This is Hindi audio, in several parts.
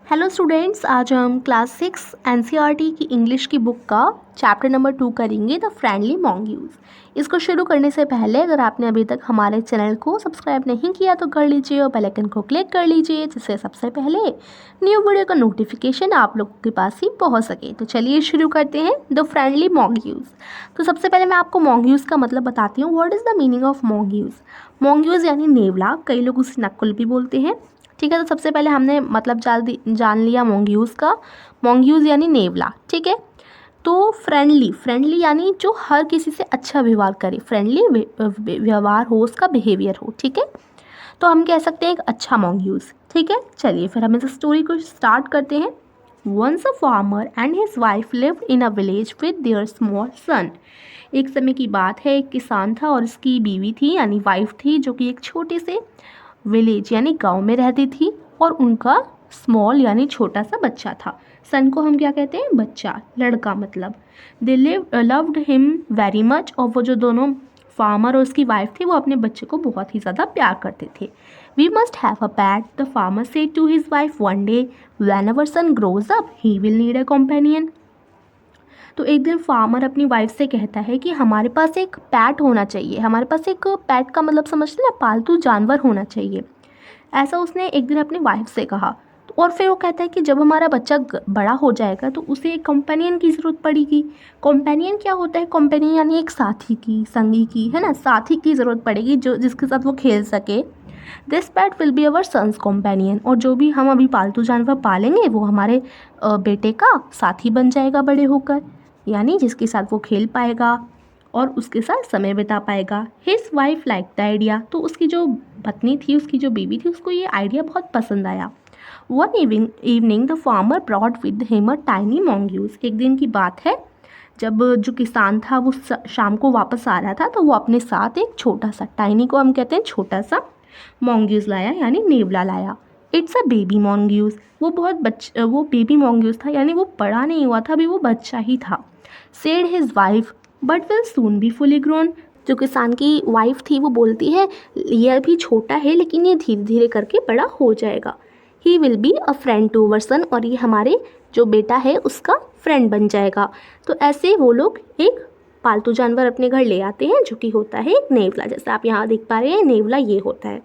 हेलो स्टूडेंट्स, आज हम क्लास 6 एनसीईआरटी की इंग्लिश की बुक का चैप्टर नंबर 2 करेंगे, द फ्रेंडली मॉन्गूज। इसको शुरू करने से पहले अगर आपने अभी तक हमारे चैनल को सब्सक्राइब नहीं किया तो कर लीजिए और बेल आइकन को क्लिक कर लीजिए, जिससे सबसे पहले न्यू वीडियो का नोटिफिकेशन आप लोगों के पास ही पहुंच सके। तो चलिए शुरू करते हैं, द फ्रेंडली मॉन्गूज। तो सबसे पहले मैं आपको मॉन्गूज का मतलब बताती हूँ। What is the meaning of mongoose? Mongoose यानी नेवला, कई लोग उसे नक्कुल भी बोलते हैं। ठीक है, तो सबसे पहले हमने मतलब जान लिया मॉन्गूज का। मॉन्गूज यानी नेवला। ठीक है, तो फ्रेंडली यानी जो हर किसी से अच्छा व्यवहार करे, फ्रेंडली व्यवहार हो, उसका बिहेवियर हो। ठीक है, तो हम कह सकते हैं एक अच्छा मॉन्गूज। ठीक है, चलिए फिर हम इस स्टोरी को स्टार्ट करते हैं। Once a farmer and his wife lived in a village with their small son. एक समय की बात है, एक किसान था और उसकी बीवी थी यानी वाइफ थी, जो कि एक छोटे से विलेज यानी गांव में रहती थी और उनका स्मॉल यानी छोटा सा बच्चा था। सन को हम क्या कहते हैं? बच्चा, लड़का मतलब। They loved him very much, और वो जो दोनों फार्मर और उसकी वाइफ थी वो अपने बच्चे को बहुत ही ज़्यादा प्यार करते थे। We must have a pet, the farmer said to his wife one day, when our son grows up he will need a companion. तो एक दिन फार्मर अपनी वाइफ से कहता है कि हमारे पास एक पैट होना चाहिए। हमारे पास एक पैट का मतलब समझते ना, पालतू जानवर होना चाहिए। ऐसा उसने एक दिन अपनी वाइफ से कहा। और फिर वो कहता है कि जब हमारा बच्चा बड़ा हो जाएगा तो उसे एक कंपेनियन की ज़रूरत पड़ेगी। कंपेनियन क्या होता है? कंपेनियन यानी एक साथी की, संगी की, है ना, साथी की ज़रूरत पड़ेगी जो जिसके साथ वो खेल सके। This pet will be our son's companion, और जो भी हम अभी पालतू जानवर पालेंगे वो हमारे बेटे का साथी बन जाएगा बड़े होकर, यानी जिसके साथ वो खेल पाएगा और उसके साथ समय बिता पाएगा। His wife like the idea, तो उसकी जो पत्नी थी, उसकी जो बीवी थी, उसको ये आइडिया बहुत पसंद आया। One evening the farmer brought with him a tiny mongoose. एक दिन की बात है, जब जो किसान था वो शाम को वापस आ रहा था, तो वो अपने साथ एक छोटा सा, टाइनी को हम कहते हैं छोटा सा, मॉन्गूज लाया यानी नेवला लाया। It's a baby mongoose. वो बेबी मॉन्गूज था, यानी वो बड़ा नहीं हुआ था, अभी वो बच्चा ही था। Said his wife, but will soon be fully grown. जो किसान की वाइफ थी वो बोलती है, ये अभी छोटा है लेकिन ये धीरे धीरे करके बड़ा हो जाएगा। He will be a friend to our son, और ये हमारे जो बेटा है उसका फ्रेंड बन जाएगा। तो ऐसे वो लोग एक पालतू जानवर अपने घर ले आते हैं, जो कि होता है एक नेवला। जैसे आप यहाँ देख पा रहे हैं, नेवला ये होता है।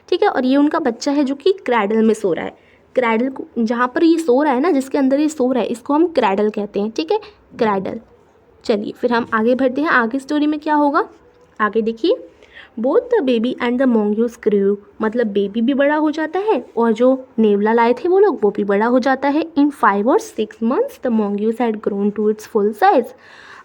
ठीक है, और ये उनका बच्चा है जो कि क्रैडल में सो रहा है। क्रैडल को, जहाँ पर ये सो रहा है ना, जिसके अंदर ये सो रहा है, इसको हम क्रैडल कहते हैं। ठीक है, क्रैडल। चलिए फिर हम आगे बढ़ते हैं, आगे स्टोरी में क्या होगा आगे देखिए। Both the baby and the mongoose grew, मतलब बेबी भी बड़ा हो जाता है और जो नेवला लाए थे वो लोग, वो भी बड़ा हो जाता है। इन 5 और 6 months the mongoose had grown to its full size,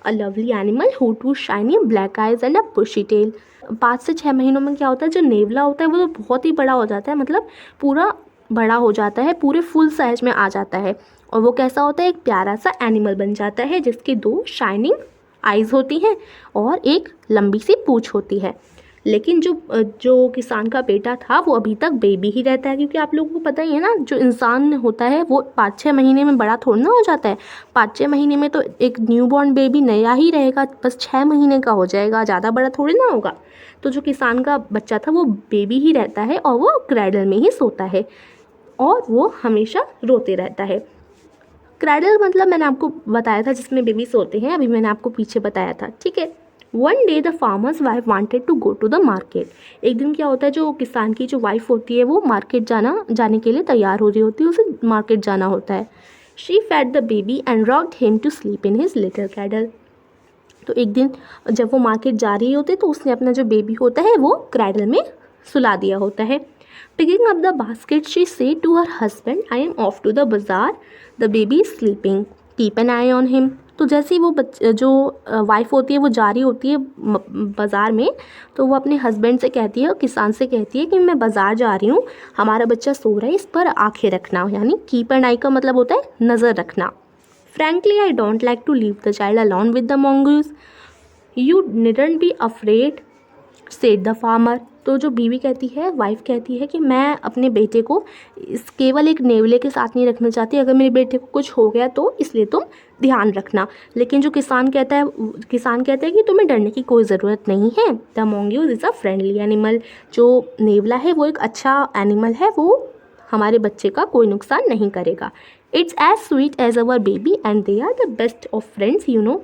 a lovely animal who two shiny black eyes and a bushy tail. 5 से 6 महीनों में क्या होता है, जो नेवला होता है वो तो बहुत ही बड़ा हो जाता है, मतलब पूरा बड़ा हो जाता है, पूरे फुल साइज में आ जाता है। और वो कैसा होता है? एक प्यारा सा एनिमल बन जाता है, जिसके 2 शाइनिंग आइज़ होती हैं और एक लंबी सी पूँछ होती है। लेकिन जो किसान का बेटा था वो अभी तक बेबी ही रहता है, क्योंकि आप लोगों को पता ही है ना, जो इंसान होता है वो 5-6 महीने में बड़ा थोड़ा ना हो जाता है। 5-6 महीने में तो एक न्यूबॉर्न बेबी नया ही रहेगा, बस 6 महीने का हो जाएगा, ज़्यादा बड़ा थोड़ी ना होगा। तो जो किसान का बच्चा था वो बेबी ही रहता है और वो क्रैडल में ही सोता है और वो हमेशा रोते रहता है। क्रैडल मतलब मैंने आपको बताया था जिसमें बेबी सोते हैं, अभी मैंने आपको पीछे बताया था। ठीक है, one day the farmer's wife wanted to go to the market. एक दिन क्या होता है, जो किसान की जो वाइफ होती है वो मार्केट जाने के लिए तैयार हो रही होती है, उसे मार्केट जाना होता है। She fed the baby and rocked him to sleep in his little cradle. तो एक दिन जब वो मार्केट जा रही होती है तो उसने अपना जो बेबी होता है वो क्रैडल में सुला दिया होता है। Picking up the basket she said to her husband, I am off to the bazaar, the baby is sleeping, keep an eye on him. तो जैसे ही वो जो वाइफ होती है वो जा रही होती है बाज़ार में, तो वो अपने हस्बैंड से कहती है, किसान से कहती है कि मैं बाज़ार जा रही हूँ, हमारा बच्चा सो रहा है, इस पर आंखें रखना, यानी कीप एन आई का मतलब होता है नज़र रखना। Frankly I don't like to leave the child alone with the mongoose, you needn't be afraid, said the farmer. तो जो बीवी कहती है, वाइफ कहती है कि मैं अपने बेटे को इस केवल एक नेवले के साथ नहीं रखना चाहती, अगर मेरे बेटे को कुछ हो गया तो इसलिए तुम ध्यान रखना। लेकिन जो किसान कहता है कि तुम्हें डरने की कोई ज़रूरत नहीं है, the mongoose is a friendly animal. जो नेवला है वो एक अच्छा एनिमल है, वो हमारे बच्चे का कोई नुकसान नहीं करेगा। It's as sweet as our baby and they are the best of friends you know.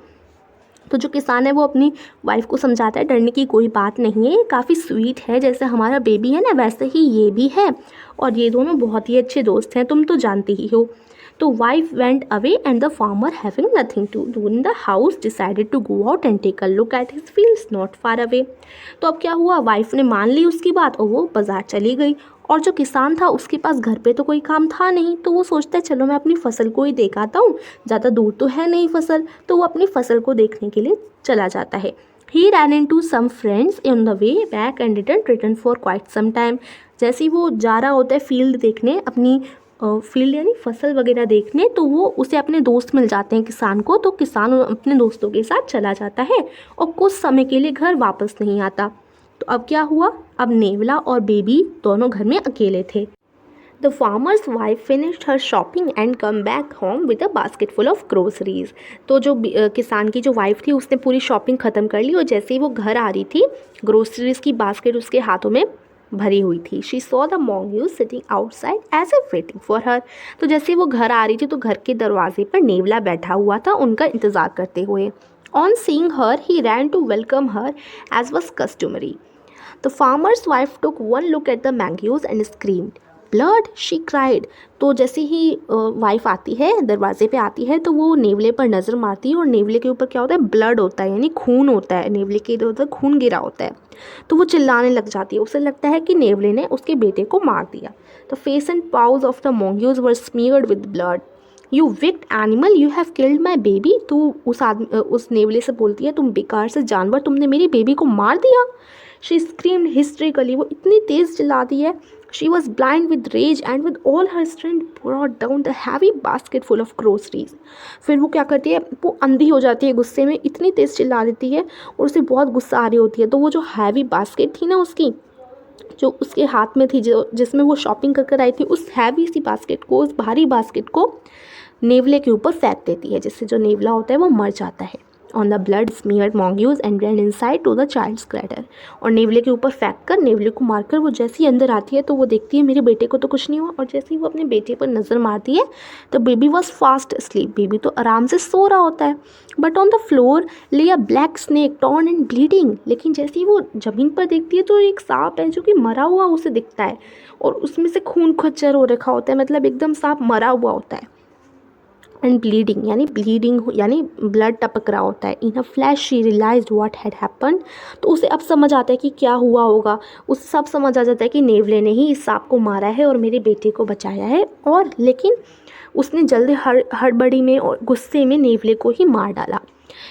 तो जो किसान है वो अपनी वाइफ को समझाता है डरने की कोई बात नहीं है, ये काफ़ी स्वीट है, जैसे हमारा बेबी है ना वैसे ही ये भी है, और ये दोनों बहुत ही अच्छे दोस्त हैं, तुम तो जानती ही हो। तो wife went away and the farmer having nothing to do in the house decided to go out and take a look at his fields not far away. तो अब क्या हुआ, वाइफ ने मान ली उसकी बात और वो बाजार चली गई, और जो किसान था उसके पास घर पे तो कोई काम था नहीं, तो वो सोचता है चलो मैं अपनी फसल को ही देख आता हूँ, ज़्यादा दूर तो है नहीं फसल, तो वो अपनी फसल को देखने के लिए चला जाता है। He ran into some friends in the way back and didn't return for quite some time. जैसे ही वो जा रहा होता है फील्ड देखने, अपनी फील्ड यानी फसल वगैरह देखने, तो वो उसे अपने दोस्त मिल जाते हैं किसान को, तो किसान अपने दोस्तों के साथ चला जाता है और कुछ समय के लिए घर वापस नहीं आता। तो अब क्या हुआ, अब नेवला और बेबी दोनों घर में अकेले थे। The farmer's wife finished her shopping and come back home with a basket full of groceries. तो जो किसान की जो वाइफ थी उसने पूरी शॉपिंग ख़त्म कर ली, और जैसे ही वो घर आ रही थी ग्रोसरीज की बास्केट उसके हाथों में भरी हुई थी। She saw the mongoose sitting outside as if waiting for her. तो जैसे वो घर आ रही थी तो घर के दरवाजे पर नेवला बैठा हुआ था उनका इंतज़ार करते हुए। On seeing her he ran to welcome her as was customary. The farmer's wife took one look at the mongoose and screamed blood she cried. तो जैसे ही वाइफ आती है, दरवाजे पे आती है, तो वो नेवले पर नज़र मारती है, और नेवले के ऊपर क्या होता है, ब्लड होता है, यानी खून होता है, नेवले के इधर उधर खून गिरा होता है। तो वो चिल्लाने लग जाती है, उसे लगता है कि नेवले ने उसके बेटे को मार दिया। The face and paws of the mongoose were smeared with blood. You wicked animal, you have killed my baby. तो उस नेवले से बोलती है, तुम बेकार से जानवर, तुमने मेरी बेबी को मार दिया। शी स्क्रीम्ड हिस्ट्रिकली, वो इतनी तेज़ चिल्लाती है। She was blind with rage and with all her strength brought down the heavy basket full of groceries। फिर वो क्या करती है, वो अंधी हो जाती है गुस्से में, इतनी तेज़ चिल्ला देती है और उसे बहुत गुस्सा आ रही होती है। तो वो जो हैवी बास्केट थी ना उसकी, जो उसके हाथ में थी, जो जिसमें वो शॉपिंग कर आई थी, उस हैवी सी बास्केट को, उस भारी बास्केट को नेवले के ऊपर फेंक देती है, जिससे जो नेवला होता है वो मर जाता है। On the blood smeared mongoose and ran inside to the child's cradle. और नेवले के ऊपर फेंक कर, नेवले को मारकर वो जैसे ही अंदर आती है तो वो देखती है मेरे बेटे को तो कुछ नहीं हुआ, और जैसे ही वो अपने बेटे पर नज़र मारती है तो baby was fast sleep, baby तो आराम से सो रहा होता है। बट ऑन द फ्लोर ले अ black snake torn and bleeding. लेकिन जैसे ही वो ज़मीन पर देखती है तो एक सांप है जो कि मरा हुआ उसे दिखता है, और उसमें से खून खच्चर हो रखा होता है, मतलब एकदम सांप मरा हुआ होता है। एंड ब्लीडिंग यानी ब्लड टपक रहा होता है। In a flash she realised what had happen. तो उसे अब समझ आता है कि क्या हुआ होगा, उसे सब समझ आ जाता है कि नेवले ने ही इस सांप को मारा है और मेरे बेटे को बचाया है। और लेकिन उसने जल्दी हड़बड़ी में और गुस्से में नेवले को ही मार डाला।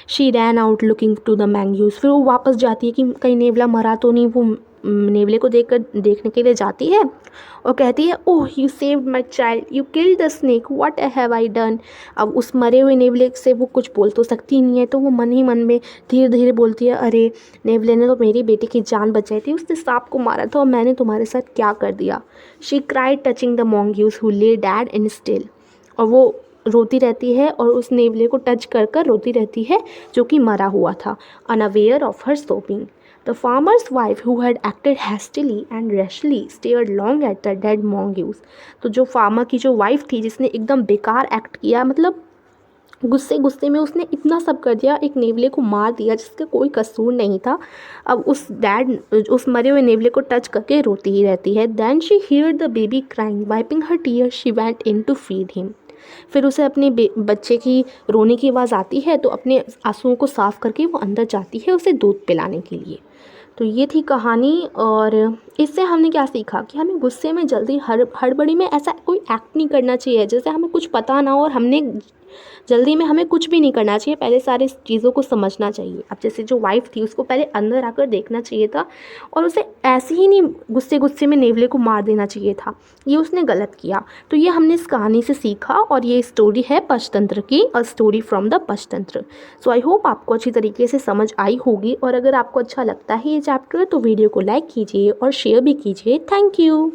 She ran out looking to the mongoose. फिर वो वापस जाती है कि कहीं नेवला मरा तो नहीं, वो नेवले को देखने के लिए जाती है और कहती है, oh you saved my child, you killed the snake, what have I done. अब उस मरे हुए नेवले से वो कुछ बोल तो सकती नहीं है, तो वो मन ही मन में धीरे धीरे बोलती है, अरे नेवले ने तो मेरी बेटी की जान बचाई थी, उसने सांप को मारा था और मैंने तुम्हारे साथ क्या कर दिया। She cried touching the mongoose who ले डैड इन स्टिल। और वो रोती रहती है और उस नेवले को टच कर कर रोती रहती है जो कि मरा हुआ था, unaware of her shopping. The farmer's wife, who had acted hastily and rashly, stared long at the dead mongoose। तो जो फार्मर की जो वाइफ थी जिसने एकदम बेकार एक्ट किया, मतलब गुस्से में उसने इतना सब कर दिया, एक नेवले को मार दिया जिसका कोई कसूर नहीं था। अब उस मरे हुए नेवले को टच करके रोती ही रहती है। Then she heard the baby crying, wiping her tears she went in to feed him। फिर उसे अपने बच्चे की रोने की आवाज़ आती है तो अपने आंसुओं को साफ़ करके वो अंदर जाती है उसे दूध पिलाने के लिए। तो ये थी कहानी, और इससे हमने क्या सीखा कि हमें गुस्से में जल्दी हड़बड़ी में ऐसा कोई एक्ट नहीं करना चाहिए जैसे हमें कुछ पता ना हो, और हमने जल्दी में हमें कुछ भी नहीं करना चाहिए, पहले सारी चीज़ों को समझना चाहिए। अब जैसे जो वाइफ थी उसको पहले अंदर आकर देखना चाहिए था, और उसे ऐसे ही नहीं गुस्से में नेवले को मार देना चाहिए था, ये उसने गलत किया। तो ये हमने इस कहानी से सीखा, और ये स्टोरी है पंचतंत्र की, a story from the Panchatantra. So I hope आपको अच्छी तरीके से समझ आई होगी, और अगर आपको अच्छा लगता है ये चैप्टर तो वीडियो को लाइक कीजिए और शेयर भी कीजिए। Thank you.